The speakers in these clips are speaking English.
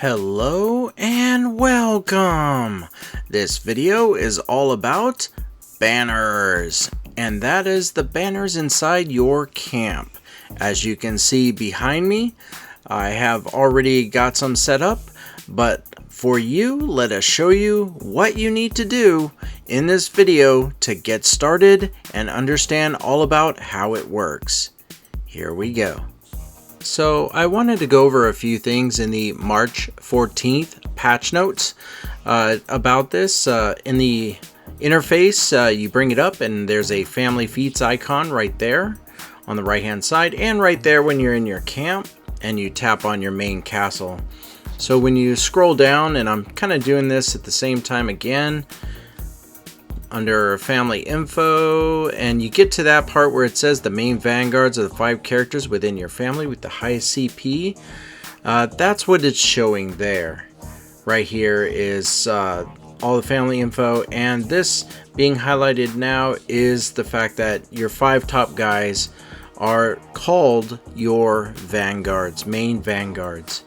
Hello and welcome! This video is all about banners, and that is the banners inside your camp. As you can see behind me, I have already got some set up, but for you, let us show you what you need to do in this video to get started and understand all about how it works. Here we go. So I wanted to go over a few things in the March 14th patch notes about this. In the interface, you bring it up and there's a family Feats icon right there on the right hand side, and right there when you're in your camp and you tap on your main castle. So when you scroll down, and I'm kind of doing this at the same time again, under family info, and you get to that part where it says the main vanguards are the 5 characters within your family with the highest CP. That's what it's showing there. Right here is all the family info, and this being highlighted now is the fact that your 5 top guys are called your vanguards, main vanguards.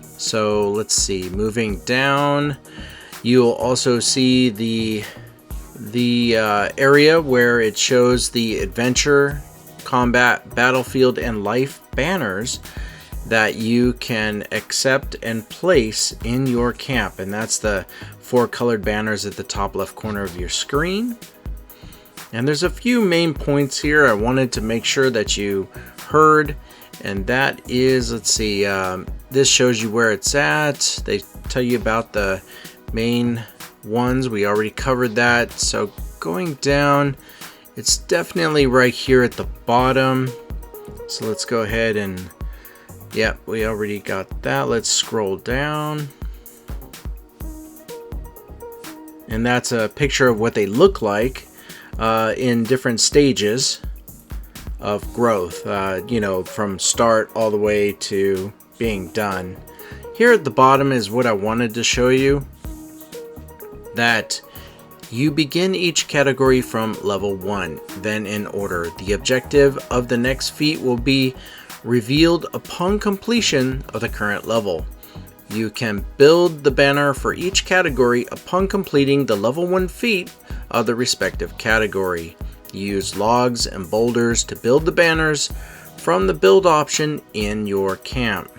So let's see, moving down, you'll also see the area where it shows the adventure, combat, battlefield, and life banners that you can accept and place in your camp, and that's the 4 colored banners at the top left corner of your screen. And there's a few main points here I wanted to make sure that you heard, and that is, let's see, this shows you where it's at. They tell you about the main ones. We already covered that. So going down, it's definitely right here at the bottom. So let's go ahead and, yeah, we already got that. Let's scroll down. And that's a picture of what they look like in different stages of growth, you know, from start all the way to being done. Here at the bottom is what I wanted to show you, that you begin each category from level 1, then in order. The objective of the next feat will be revealed upon completion of the current level. You can build the banner for each category upon completing the level 1 feat of the respective category. Use logs and boulders to build the banners from the build option in your camp.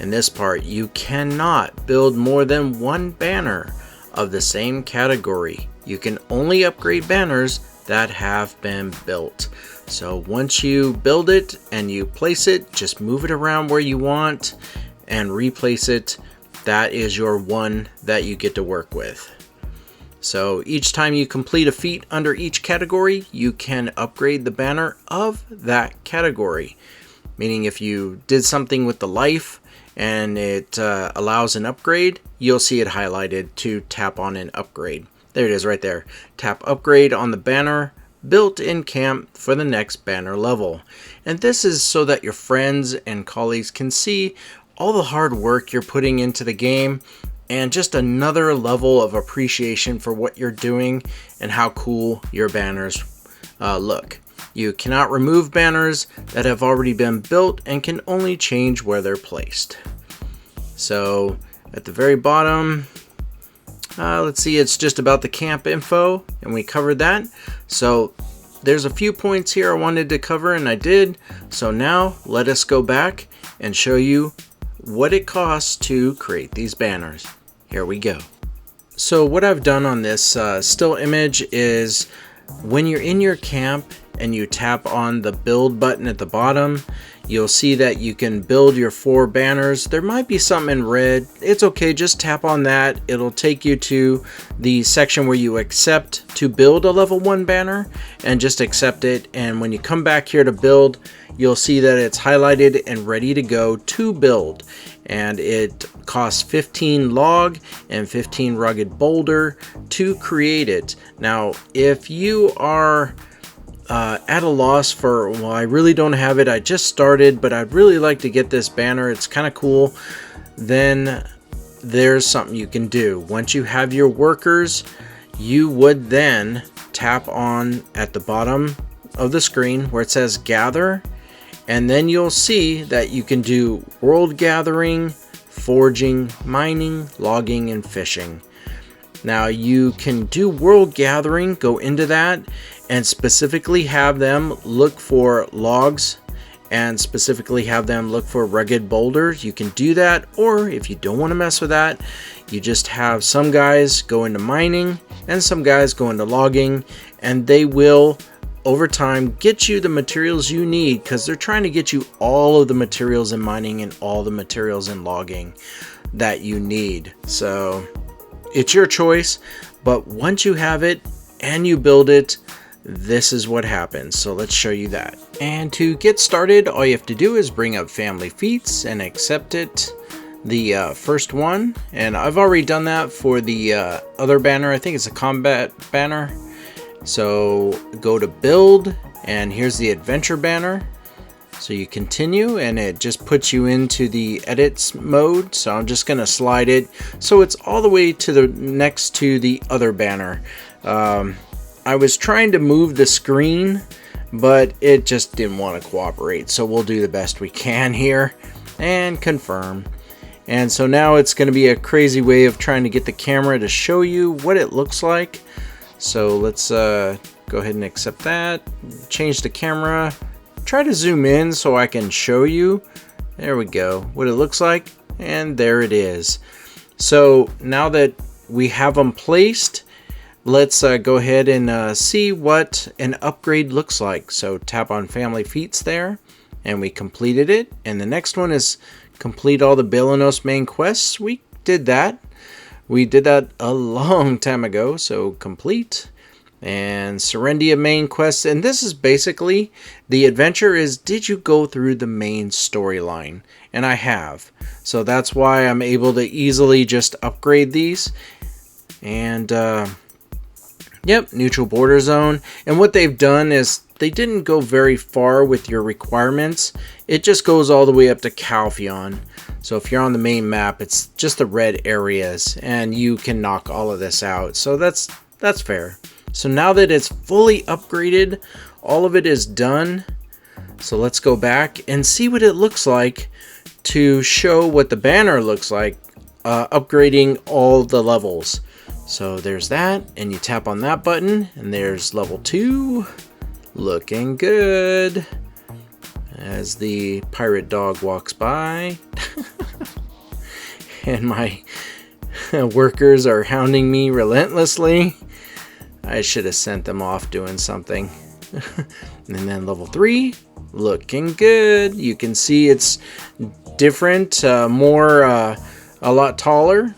In this part, you cannot build more than 1 banner of the same category. You can only upgrade banners that have been built. So once you build it and you place it, just move it around where you want and replace it. That is your one that you get to work with. So each time you complete a feat under each category, you can upgrade the banner of that category. Meaning if you did something with the life and it allows an upgrade, you'll see it highlighted to tap on an upgrade. There it is right there. Tap upgrade on the banner built in camp for the next banner level. And this is so that your friends and colleagues can see all the hard work you're putting into the game, and just another level of appreciation for what you're doing and how cool your banners look. You cannot remove banners that have already been built and can only change where they're placed. So at the very bottom, let's see, it's just about the camp info, and we covered that. So there's a few points here I wanted to cover, and I did. So now let us go back and show you what it costs to create these banners. Here we go. So what I've done on this still image is when you're in your camp and you tap on the build button at the bottom, you'll see that you can build your 4 banners. There might be something in red. It's okay, just tap on that. It'll take you to the section where you accept to build a level 1 banner, and just accept it. And when you come back here to build, you'll see that it's highlighted and ready to go to build. And it costs 15 log and 15 rugged boulder to create it. Now, if you are at a loss for, well, I really don't have it, I just started, but I'd really like to get this banner, it's kind of cool, then there's something you can do. Once you have your workers, you would then tap on at the bottom of the screen where it says gather, and then you'll see that you can do world gathering foraging, mining, logging, and fishing. Now you can do world gathering, go into that, and specifically have them look for logs and specifically have them look for rugged boulders. You can do that, or if you don't want to mess with that, you just have some guys go into mining and some guys go into logging, and they will over time get you the materials you need, because they're trying to get you all of the materials in mining and all the materials in logging that you need. So it's your choice, but once you have it and you build it, this is what happens. So let's show you that. And to get started, all you have to do is bring up family feats and accept it, the first one. And I've already done that for the other banner. I think it's a combat banner. So go to build, and here's the adventure banner. So you continue, and it just puts you into the edits mode. So I'm just gonna slide it so it's all the way to the next to the other banner. I was trying to move the screen, but it just didn't want to cooperate. So we'll do the best we can here and confirm. And so now it's going to be a crazy way of trying to get the camera to show you what it looks like. So let's go ahead and accept that. Change the camera. Try to zoom in so I can show you. There we go. What it looks like. And there it is. So now that we have them placed, let's go ahead and see what an upgrade looks like. So tap on family feats there, and we completed it. And the next one is complete all the Balenos main quests. We did that. We did that a long time ago. So complete. And Serendia main quests. And this is basically the adventure is, did you go through the main storyline? And I have. So that's why I'm able to easily just upgrade these. And yep, neutral border zone. And what they've done is they didn't go very far with your requirements. It just goes all the way up to Calpheon. So if you're on the main map, it's just the red areas, and you can knock all of this out. So that's fair. So now that it's fully upgraded, all of it is done. So let's go back and see what it looks like to show what the banner looks like, upgrading all the levels. So there's that, and you tap on that button, and there's level 2, looking good, as the pirate dog walks by. And my workers are hounding me relentlessly. I should have sent them off doing something. And then level 3, looking good. You can see it's different, a lot taller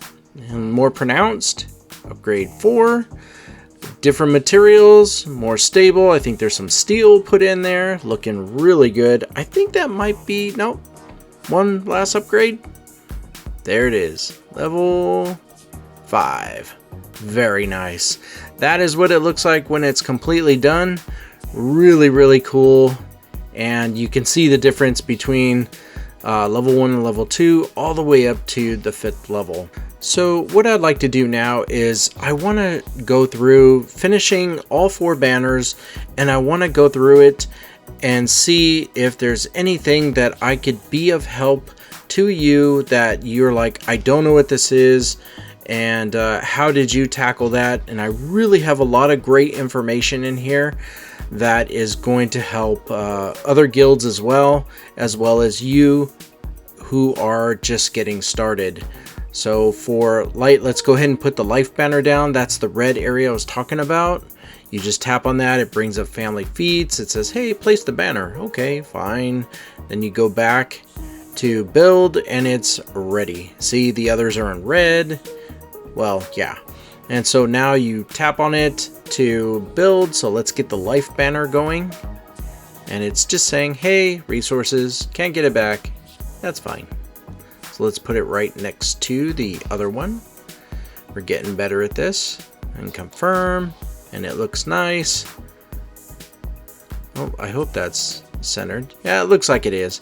and more pronounced. Upgrade 4, different materials, more stable. I think there's some steel put in there, looking really good. I think that might be, nope, one last upgrade. There it is, level 5. Very nice. That is what it looks like when it's completely done. Really, really cool. And you can see the difference between level 1 and level 2 all the way up to the 5th level. So what I'd like to do now is I want to go through finishing all 4 banners, and I want to go through it and see if there's anything that I could be of help to you that you're like, I don't know what this is, and how did you tackle that? And I really have a lot of great information in here that is going to help other guilds as well as you who are just getting started. So for light, let's go ahead and put the life banner down. That's the red area I was talking about. You just tap on that, it brings up family feats. It says, hey, place the banner. Okay, fine. Then you go back to build, and it's ready. See, the others are in red. Well, yeah. And so now you tap on it to build. So let's get the life banner going. And it's just saying, hey, resources, can't get it back. That's fine. So let's put it right next to the other one. We're getting better at this. And confirm. And it looks nice. Oh, I hope that's centered. Yeah, it looks like it is.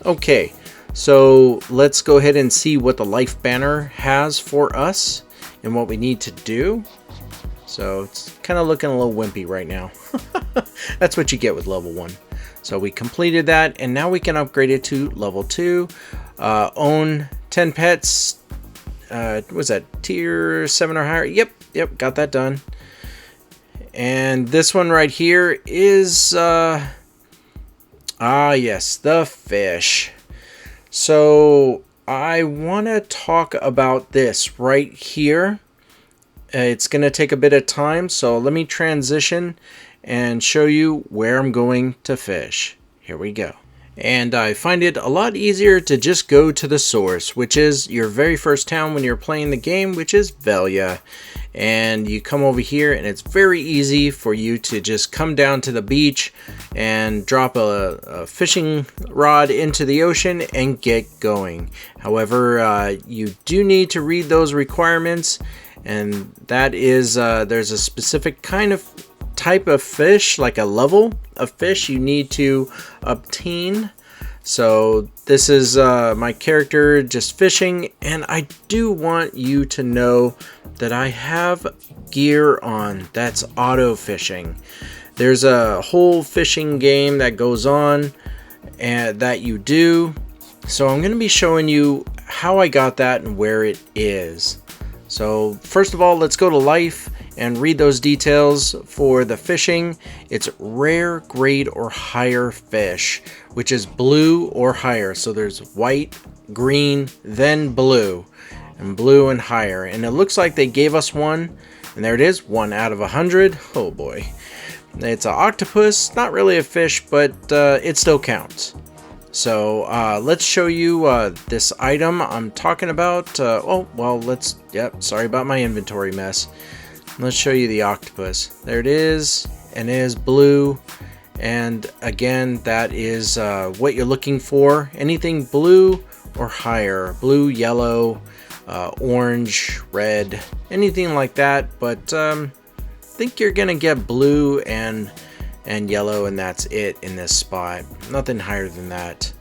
Okay, so let's go ahead and see what the life banner has for us and what we need to do. So it's kind of looking a little wimpy right now. That's what you get with level 1. So we completed that, and now we can upgrade it to level 2. Own 10 pets. Was that tier 7 or higher? Yep, got that done. And this one right here is yes, the fish. So I want to talk about this right here. It's going to take a bit of time, so let me transition and show you where I'm going to fish. Here we go. And I find it a lot easier to just go to the source, which is your very first town when you're playing the game, which is Velia. And you come over here and it's very easy for you to just come down to the beach and drop a fishing rod into the ocean and get going. However, you do need to read those requirements, and that is there's a specific kind of type of fish, like a level of fish you need to obtain. So this is my character just fishing, and I do want you to know that I have gear on that's auto fishing. There's a whole fishing game that goes on and that you do. So I'm going to be showing you how I got that and where it is. So first of all, let's go to life and read those details for the fishing. It's rare, grade, or higher fish, which is blue or higher. So there's white, green, then blue, and blue and higher. And it looks like they gave us one, and there it is, 1 out of 100. Oh boy. It's an octopus, not really a fish, but it still counts. So let's show you this item I'm talking about. Sorry about my inventory mess. Let's show you the octopus. There it is, and it is blue. And again, that is what you're looking for. Anything blue or higher. Blue, yellow, orange, red, anything like that. But I think you're gonna get blue and yellow, and that's it in this spot. Nothing higher than that.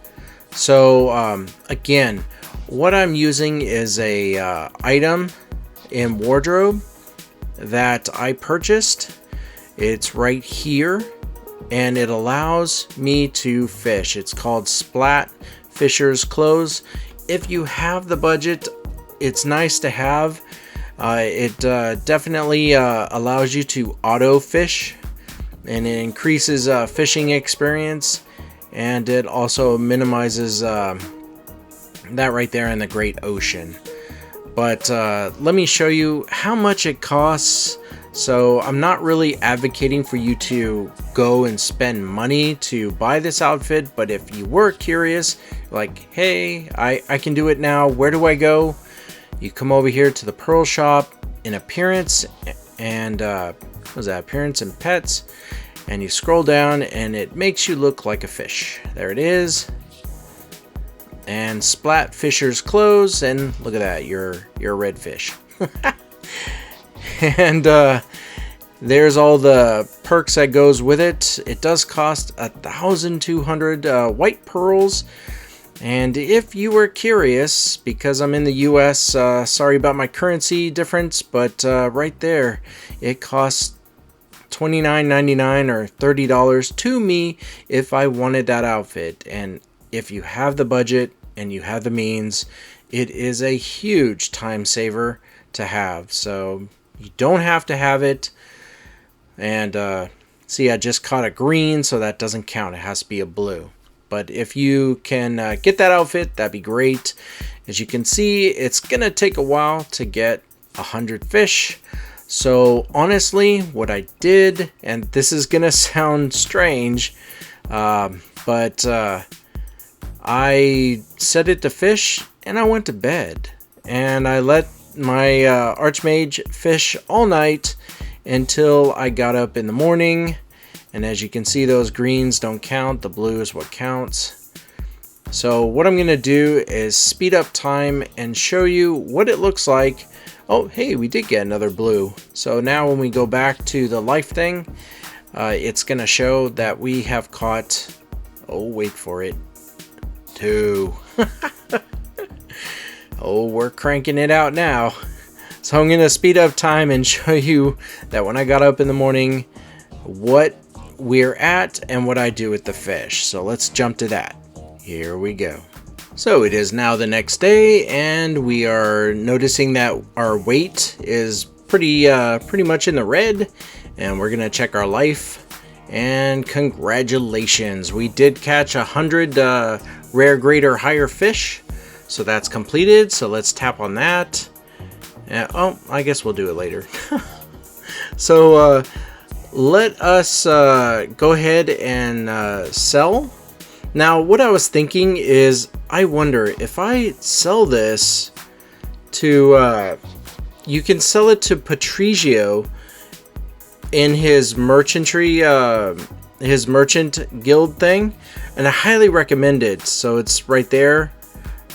So again, what I'm using is a item in wardrobe that I purchased. It's right here, and it allows me to fish. It's called Splat Fisher's Clothes. If you have the budget, it's nice to have. It definitely allows you to auto fish, and it increases fishing experience, and it also minimizes that right there in the Great Ocean. But let me show you how much it costs. So I'm not really advocating for you to go and spend money to buy this outfit, but if you were curious, like, hey, I can do it now, where do I go? You come over here to the Pearl Shop in Appearance, and what was that, Appearance and Pets, and you scroll down and it makes you look like a fish. There it is. And Splat Fisher's Clothes, and look at that, you're a red fish. And there's all the perks that goes with it. It does cost 1,200 white pearls. And if you were curious, because I'm in the US, sorry about my currency difference, but right there, it costs $29.99 or $30 to me if I wanted that outfit. And if you have the budget and you have the means, it is a huge time saver to have. So you don't have to have it. And see, I just caught a green, so that doesn't count. It has to be a blue. But if you can get that outfit, that'd be great. As you can see, it's gonna take a while to get 100 fish. So honestly, what I did, and this is gonna sound strange, but I set it to fish and I went to bed, and I let my Archmage fish all night until I got up in the morning. And as you can see, those greens don't count, the blue is what counts. So what I'm gonna do is speed up time and show you what it looks like. Oh, hey, we did get another blue. So now when we go back to the life thing, it's gonna show that we have caught, oh, wait for it, 2. Oh, we're cranking it out now. So I'm gonna speed up time and show you that when I got up in the morning, what we're at and what I do with the fish. So let's jump to that. Here we go. So it is now the next day, and we are noticing that our weight is pretty much in the red, and we're gonna check our life. And congratulations, we did catch 100 rare, grade, or higher fish, so that's completed. So let's tap on that. Oh, I guess we'll do it later. So let us go ahead and sell. Now, what I was thinking is, I wonder if I sell this to, you can sell it to Patrizio in his merchantry, his merchant guild thing, and I highly recommend it. So it's right there,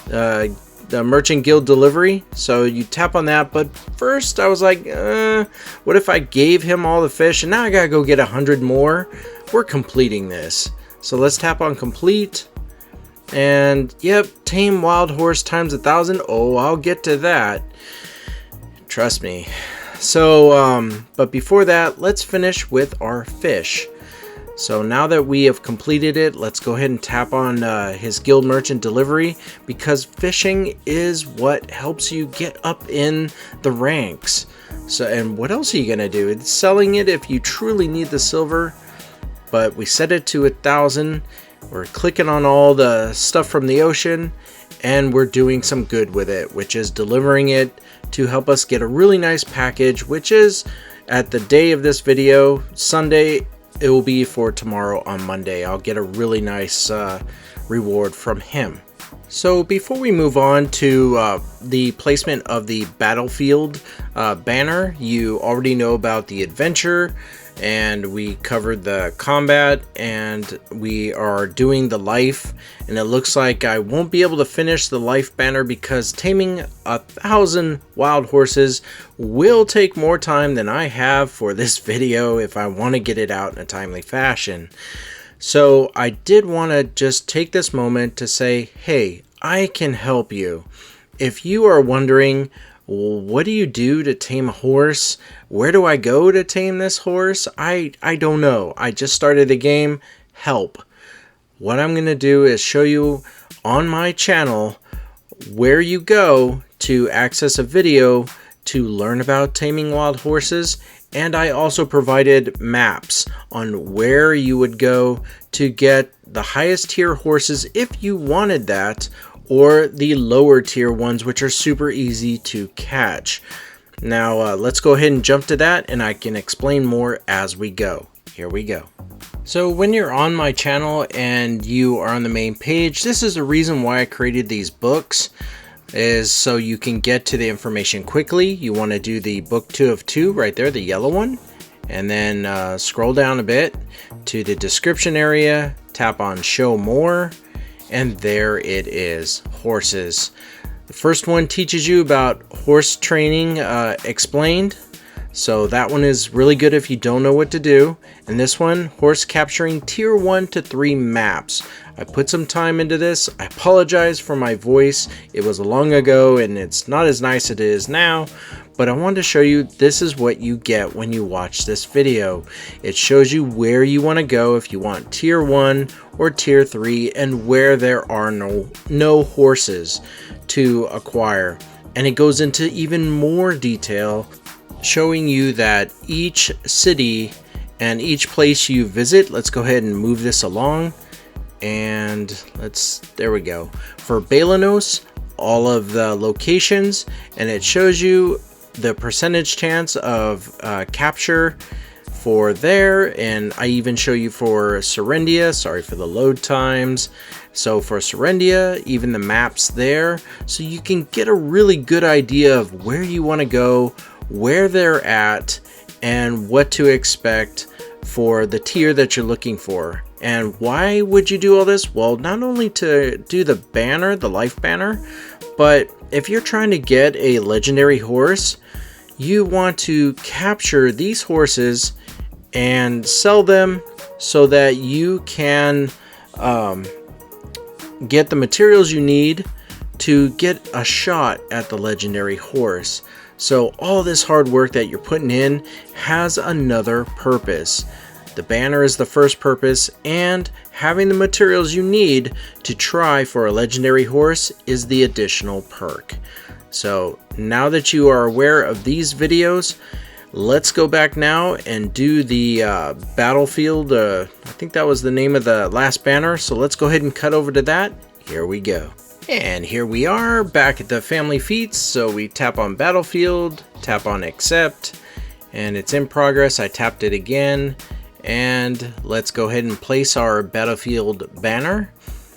the merchant guild delivery. So you tap on that, but first I was like, what if I gave him all the fish, and now I gotta go get 100 more? We're completing this. So let's tap on complete, and yep, tame wild horse times 1,000. Oh, I'll get to that. Trust me. So, but before that, let's finish with our fish. So now that we have completed it, let's go ahead and tap on his guild merchant delivery, because fishing is what helps you get up in the ranks. So, and what else are you gonna do? It's selling it if you truly need the silver. But we set it to 1,000. We're clicking on all the stuff from the ocean, and we're doing some good with it, which is delivering it to help us get a really nice package, which is at the day of this video, Sunday. It will be for tomorrow on Monday. I'll get a really nice reward from him. So before we move on to the placement of the battlefield banner, you already know about the adventure, and we covered the combat, and we are doing the life, and it looks like I won't be able to finish the life banner because taming 1,000 wild horses will take more time than I have for this video if I want to get it out in a timely fashion. So I did want to just take this moment to say, hey, I can help you. If you are wondering, what do you do to tame a horse? Where do I go to tame this horse? I don't know. I just started the game. Help. What I'm going to do is show you on my channel where you go to access a video to learn about taming wild horses. And I also provided maps on where you would go to get the highest tier horses if you wanted that, or the lower tier ones, which are super easy to catch. Now let's go ahead and jump to that, and I can explain more as we go. Here we go. So when you're on my channel and you are on the main page, this is the reason why I created these books, is so you can get to the information quickly. You want to do the book 2 of 2 right there, the yellow one, and then scroll down a bit to the description area, tap on show more, and there it is, horses. The first one teaches you about horse training explained. So that one is really good if you don't know what to do. And this one, horse capturing tier 1 to 3 maps. I put some time into this. I apologize for my voice. It was long ago and it's not as nice as it is now. But I wanted to show you this is what you get when you watch this video. It shows you where you want to go if you want tier 1 or tier 3, and where there are no horses to acquire. And it goes into even more detail, showing you that each city and each place you visit. Let's go ahead and move this along, and there we go. For Balanos, all of the locations, and it shows you the percentage chance of capture for there, and I even show you for Serendia. Sorry for the load times. So for Serendia, even the maps there, so you can get a really good idea of where you want to go, where they're at, and what to expect for the tier that you're looking for. And why would you do all this? Well, not only to do the banner, the life banner, but if you're trying to get a legendary horse, you want to capture these horses and sell them so that you can get the materials you need to get a shot at the legendary horse. So all this hard work that you're putting in has another purpose. The banner is the first purpose, and having the materials you need to try for a legendary horse is the additional perk. So now that you are aware of these videos, let's go back now and do the battlefield. I think that was the name of the last banner. So let's go ahead and cut over to that. Here we go. And here we are back at the family feats. So we tap on battlefield, tap on accept, and it's in progress. I tapped it again, and let's go ahead and place our battlefield banner.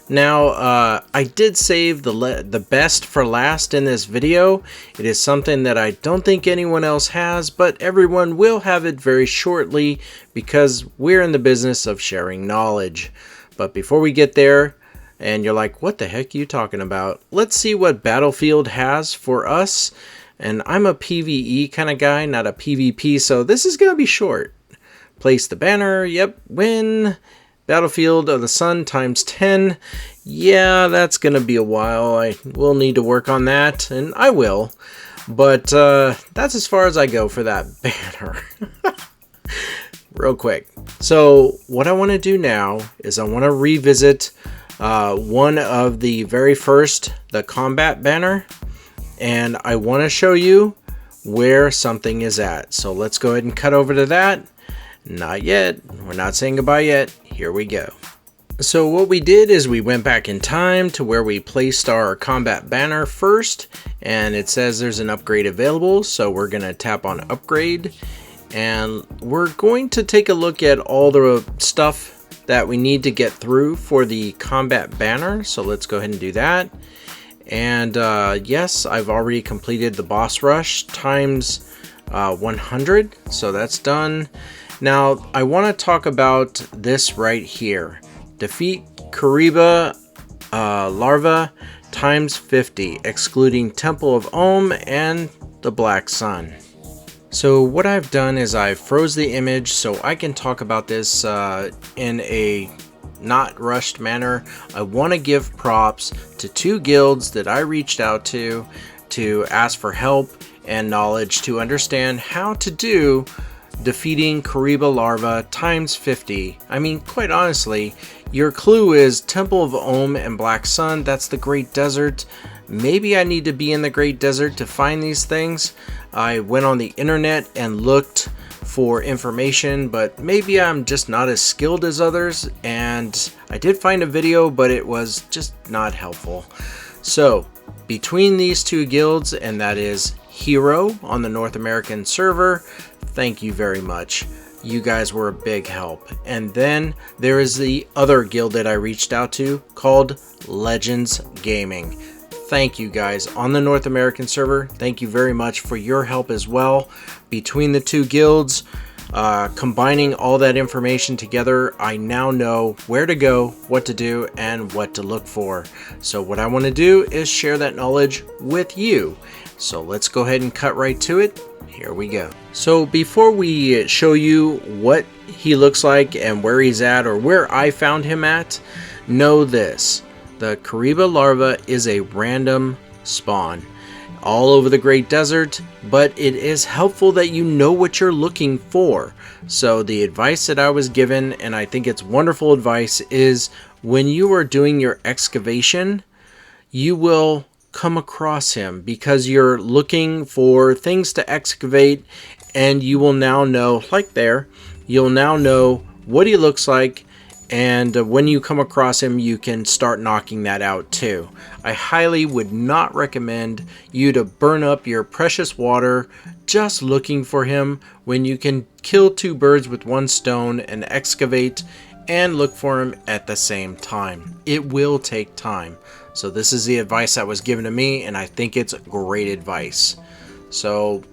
Now, I did save the best for last in this video. It is something that I don't think anyone else has, but everyone will have it very shortly because we're in the business of sharing knowledge. But before we get there, and you're like, what the heck are you talking about? Let's see what Battlefield has for us. And I'm a PvE kind of guy, not a PvP, so this is going to be short. Place the banner, yep, win. Battlefield of the Sun times 10. Yeah, that's going to be a while. I will need to work on that, and I will. But that's as far as I go for that banner. Real quick. So what I want to do now is I want to revisit one of the very first, the combat banner. And I want to show you where something is at. So let's go ahead and cut over to that. Not yet. We're not saying goodbye yet. Here we go. So what we did is we went back in time to where we placed our combat banner first, and it says there's an upgrade available. So we're going to tap on upgrade, and we're going to take a look at all the stuff that we need to get through for the combat banner. So let's go ahead and do that. And yes, I've already completed the boss rush times 100. So that's done. Now, I want to talk about this right here. Defeat Kureba Larva times 50, excluding Temple of Om and the Black Sun. So what I've done is I froze the image so I can talk about this in a not rushed manner. I want to give props to 2 guilds that I reached out to ask for help and knowledge to understand how to do defeating Kureba Larva times 50. I mean, quite honestly, your clue is Temple of Om and Black Sun. That's the Great Desert. Maybe I need to be in the Great Desert to find these things. I went on the internet and looked for information, but maybe I'm just not as skilled as others, and I did find a video, but it was just not helpful. So between these 2 guilds, and that is Hero on the North American server, thank you very much. You guys were a big help. And then there is the other guild that I reached out to called Legends Gaming. Thank you guys on the North American server. Thank you very much for your help as well. Between the 2 guilds, combining all that information together, I now know where to go, what to do, and what to look for. So what I want to do is share that knowledge with you. So let's go ahead and cut right to it. Here we go. So before we show you what he looks like and where he's at, or where I found him at, know this. The Kureba Larva is a random spawn all over the Great Desert, but it is helpful that you know what you're looking for. So the advice that I was given, and I think it's wonderful advice, is when you are doing your excavation, you will come across him because you're looking for things to excavate, and you will now know, like there, you'll now know what he looks like. And when you come across him, you can start knocking that out too. I highly would not recommend you to burn up your precious water just looking for him when you can kill 2 birds with 1 stone and excavate and look for him at the same time. It will take time. So this is the advice that was given to me, and I think it's great advice. So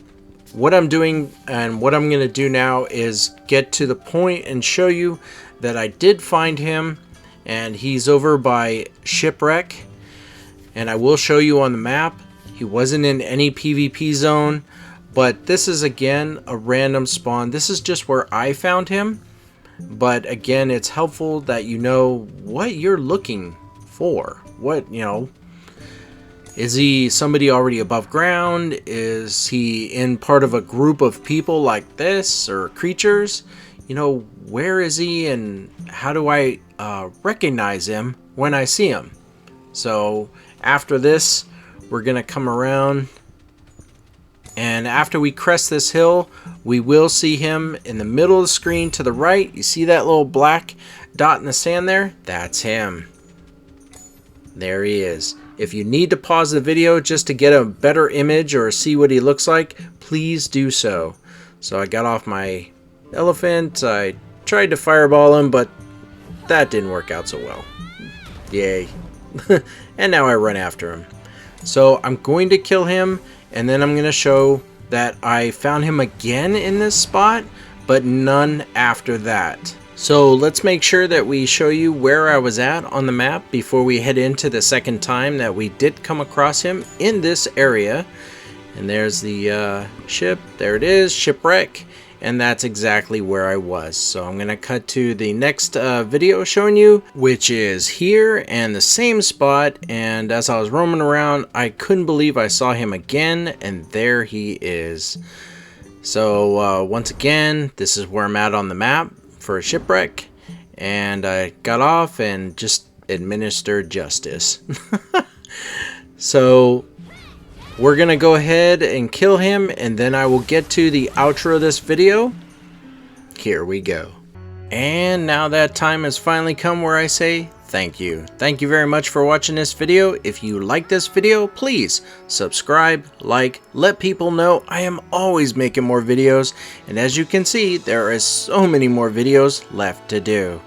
what I'm doing and what I'm going to do now is get to the point and show you that I did find him, and he's over by Shipwreck, and I will show you on the map. He wasn't in any PvP zone, but this is again a random spawn. This is just where I found him, but again, it's helpful that you know what you're looking for. What, you know, is he somebody already above ground? Is he in part of a group of people like this, or creatures? you know, where is he and how do I recognize him when I see him? So after this, we're going to come around, and after we crest this hill, we will see him in the middle of the screen to the right. You see that little black dot in the sand there? That's him. There he is. If you need to pause the video just to get a better image or see what he looks like, please do so. So I got off my elephant. I tried to fireball him, but that didn't work out so well. Yay. And now I run after him. So I'm going to kill him, and then I'm going to show that I found him again in this spot, but none after that. So let's make sure that we show you where I was at on the map before we head into the second time that we did come across him in this area. And there's the ship. There it is, shipwreck. And that's exactly where I was. So I'm going to cut to the next video showing you, which is here and the same spot. And as I was roaming around, I couldn't believe I saw him again. And there he is. So once again, this is where I'm at on the map for a shipwreck, and I got off and just administered justice. So we're gonna go ahead and kill him, and then I will get to the outro of this video. Here we go. And now that time has finally come where I say thank you. Thank you very much for watching this video. If you like this video, please subscribe, like, let people know I am always making more videos. And as you can see, there is so many more videos left to do.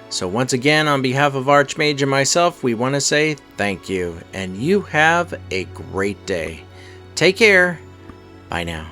So once again, on behalf of Archmage and myself, we want to say thank you. And you have a great day. Take care. Bye now.